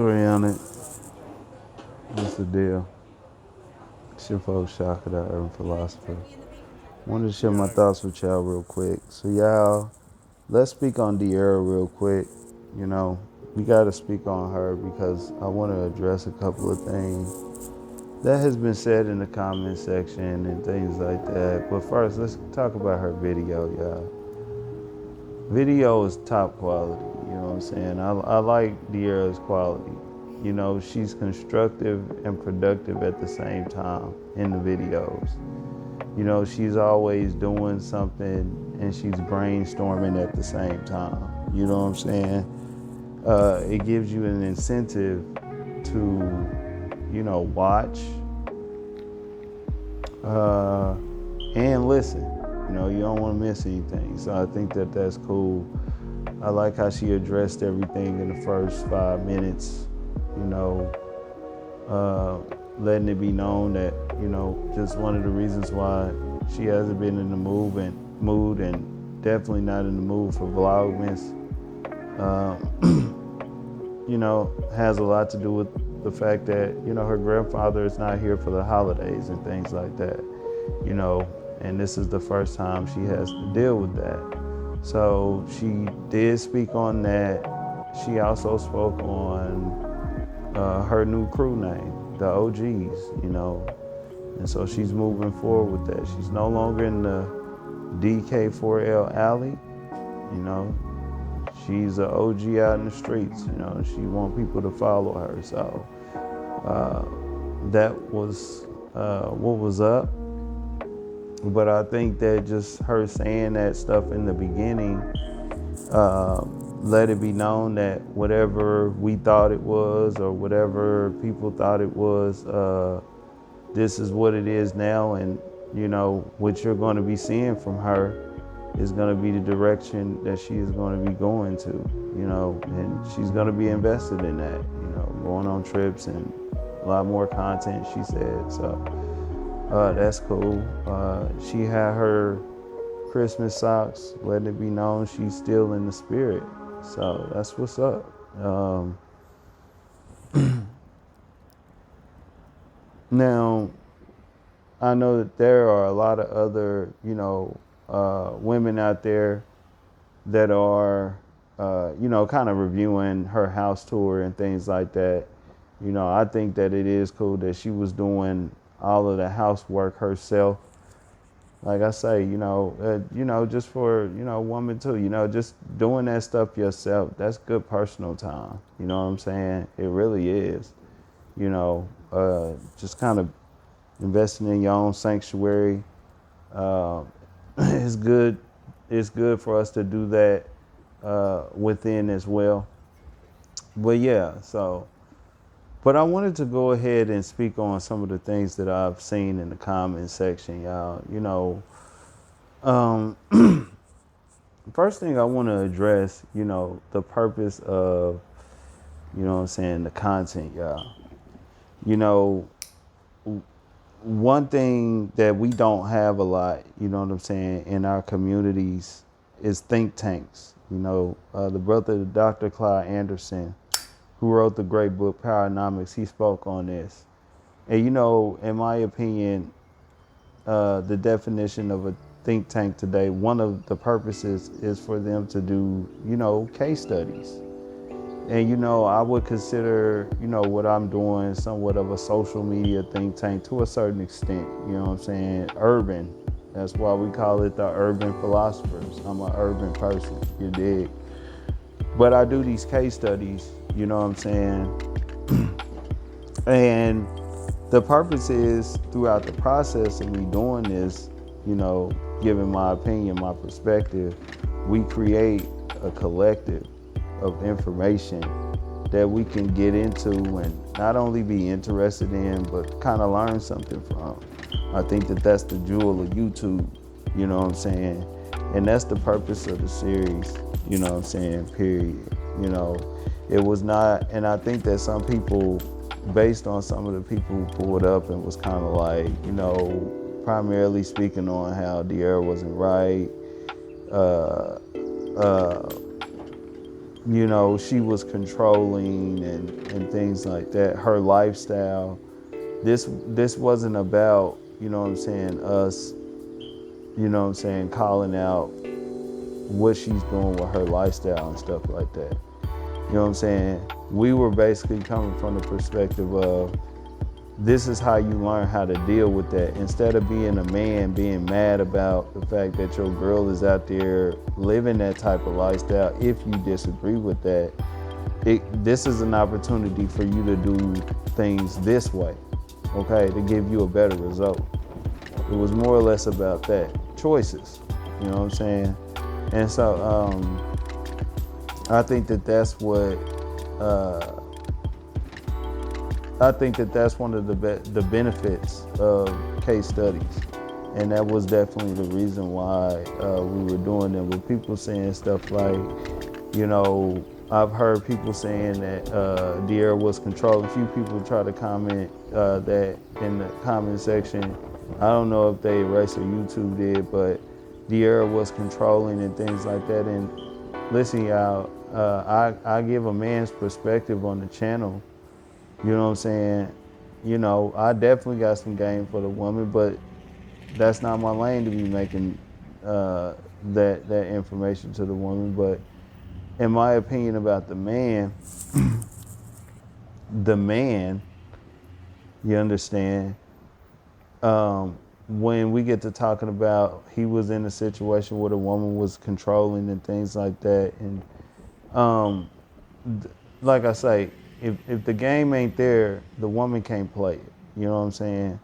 Three on it. What's the deal? It's your folks, Shaka, the urban philosopher. Wanted to share my thoughts with y'all real quick. So, y'all, let's speak on Diera real quick. You know, we got to speak on her because I want to address a couple of things that has been said in the comment section and things like that. But first, let's talk about her video, y'all. Video is top quality. You know what I'm saying? I like Diera's quality. You know, she's constructive and productive at the same time in the videos. You know, she's always doing something and she's brainstorming at the same time. You know what I'm saying? It gives you an incentive to, watch and listen. You know, you don't want to miss anything. So I think that that's cool. I like how she addressed everything in the first 5 minutes. You know, letting it be known that, just one of the reasons why she hasn't been in the mood and definitely not in the mood for Vlogmas, has a lot to do with the fact that, her grandfather is not here for the holidays and things like that, and this is the first time she has to deal with that. So she did speak on that. She also spoke on her new crew name, the OGs, and so she's moving forward with that. She's no longer in the DK4L alley, she's an OG out in the streets, and she wants people to follow her. So that was what was up. But I think that just her saying that stuff in the beginning, let it be known that whatever we thought it was or whatever people thought it was, this is what it is now. And, what you're going to be seeing from her is going to be the direction that she is going to be going to, and she's going to be invested in that, going on trips and a lot more content, she said. So that's cool. She had her Christmas socks, letting it be known she's still in the spirit. So that's what's up. Now, I know that there are a lot of other, women out there that are, kind of reviewing her house tour and things like that. I think that it is cool that she was doing all of the housework herself. Like I say, just for, woman too, just doing that stuff yourself, that's good personal time. You know what I'm saying? It really is. Just kind of investing in your own sanctuary. It's good. It's good for us to do that within as well. But yeah, but I wanted to go ahead and speak on some of the things that I've seen in the comment section, y'all. First thing I want to address, the purpose of, the content, y'all. One thing that we don't have a lot, in our communities is think tanks. The brother, Dr. Clyde Anderson, who wrote the great book Powernomics, he spoke on this. And in my opinion, the definition of a think tank today, one of the purposes is for them to do, case studies. And I would consider, what I'm doing somewhat of a social media think tank to a certain extent, urban. That's why we call it the urban philosophers. I'm an urban person, you dig? But I do these case studies, and the purpose is throughout the process of me doing this, giving my opinion, my perspective, we create a collective of information that we can get into and not only be interested in, but kind of learn something from. I think that that's the jewel of YouTube, and that's the purpose of the series, period. It was not, and I think that some people, based on some of the people who pulled up and was kind of like, primarily speaking on how Diera wasn't right, she was controlling and things like that, her lifestyle. This wasn't about, us, calling out what she's doing with her lifestyle and stuff like that. You know what I'm saying? We were basically coming from the perspective of, this is how you learn how to deal with that. Instead of being a man being mad about the fact that your girl is out there living that type of lifestyle, if you disagree with that, this is an opportunity for you to do things this way, okay, to give you a better result. It was more or less about that. Choices, you know what I'm saying? And so I think that that's what uh, I think that that's one of the benefits of case studies, and that was definitely the reason why we were doing them. With people saying stuff like, I've heard people saying that Diera was controlling. A few people try to comment that in the comment section. I don't know if they erased or YouTube did, but Diera was controlling and things like that. And listen, y'all, I give a man's perspective on the channel. You know what I'm saying? I definitely got some game for the woman, but that's not my lane to be making that information to the woman. But in my opinion about the man, you understand, when we get to talking about he was in a situation where the woman was controlling and things like that, and um, like I say, if the game ain't there, the woman can't play it. You know what I'm saying?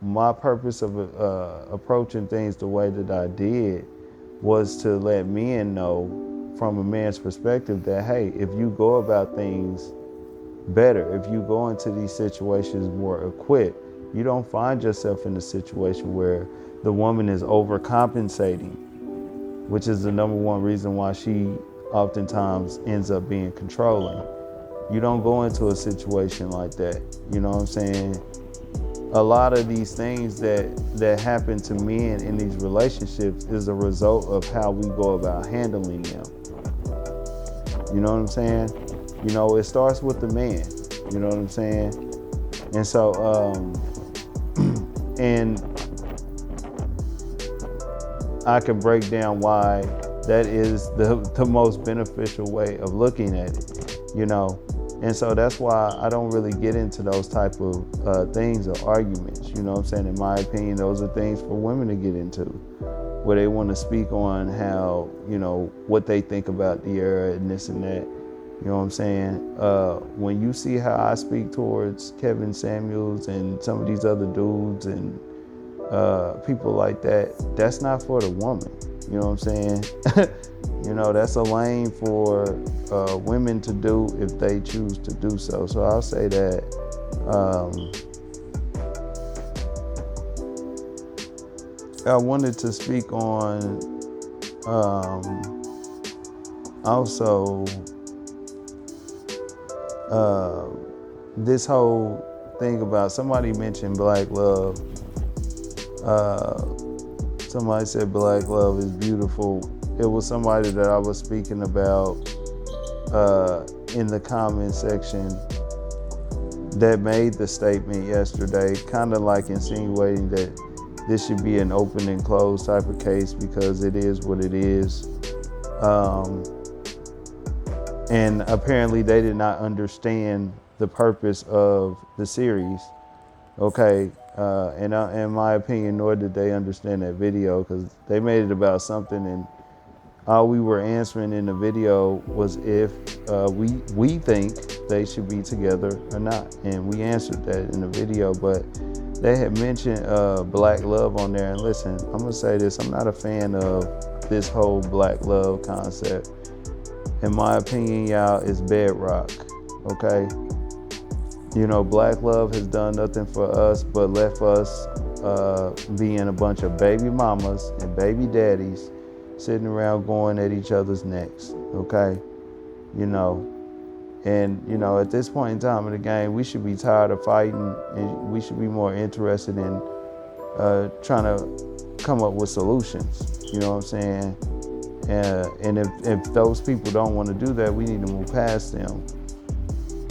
My purpose of approaching things the way that I did was to let men know from a man's perspective that, hey, if you go about things better, if you go into these situations more equipped, you don't find yourself in a situation where the woman is overcompensating, which is the number one reason why she oftentimes ends up being controlling. You don't go into a situation like that. You know what I'm saying? A lot of these things that happen to men in these relationships is a result of how we go about handling them. You know what I'm saying? It starts with the man. You know what I'm saying? And so, and I can break down why that is the most beneficial way of looking at it, And so that's why I don't really get into those type of things or arguments, you know what I'm saying? In my opinion, those are things for women to get into, where they want to speak on how, what they think about the era and this and that. You know what I'm saying? When you see how I speak towards Kevin Samuels and some of these other dudes and people like that, that's not for the woman. You know what I'm saying? That's a lane for women to do if they choose to do so. So I'll say that I wanted to speak on also this whole thing about, somebody mentioned black love. Somebody said black love is beautiful. It was somebody that I was speaking about in the comment section that made the statement yesterday, kind of like insinuating that this should be an open and closed type of case because it is what it is. And apparently they did not understand the purpose of the series. Okay, and in my opinion, nor did they understand that video, because they made it about something, and all we were answering in the video was if we think they should be together or not, and we answered that in the video. But they had mentioned black love on there, and listen, I'm gonna say this: I'm not a fan of this whole black love concept. In my opinion, y'all, it's bedrock. Okay. Black love has done nothing for us but left us being a bunch of baby mamas and baby daddies sitting around going at each other's necks, okay? And at this point in time in the game, we should be tired of fighting, and we should be more interested in trying to come up with solutions, you know what I'm saying? And if those people don't want to do that, we need to move past them.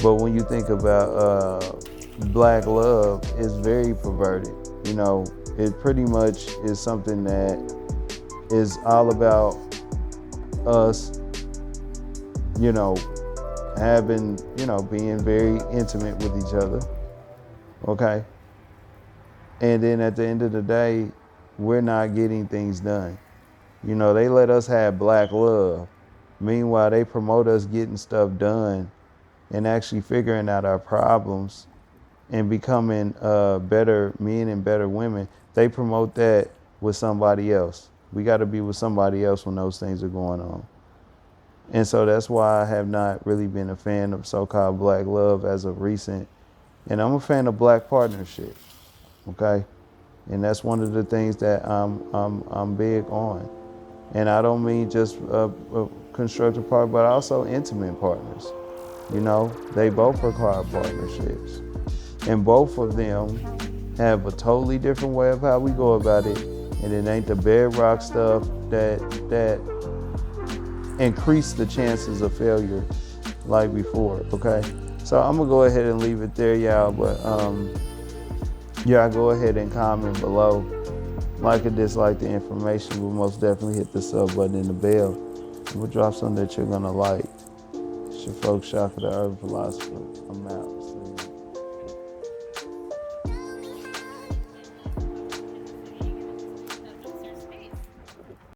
But when you think about black love, it's very perverted. You know, it pretty much is something that is all about us, you know, having, you know, being very intimate with each other. Okay. And then at the end of the day, we're not getting things done. You know, they let us have black love. Meanwhile, they promote us getting stuff done and actually figuring out our problems and becoming better men and better women. They promote that with somebody else. We got to be with somebody else when those things are going on. And so that's why I have not really been a fan of so-called black love as of recent. And I'm a fan of black partnership, okay? And that's one of the things that I'm big on. And I don't mean just constructive partners, but also intimate partners. You know, they both require partnerships. And both of them have a totally different way of how we go about it. And it ain't the bedrock stuff that increase the chances of failure like before, okay? So I'm gonna go ahead and leave it there, y'all, but y'all go ahead and comment below. Like or dislike the information, but most definitely hit the sub button and the bell. We'll drop something that you're gonna like. It's your folks, Shaka the Urban Philosopher. I'm out.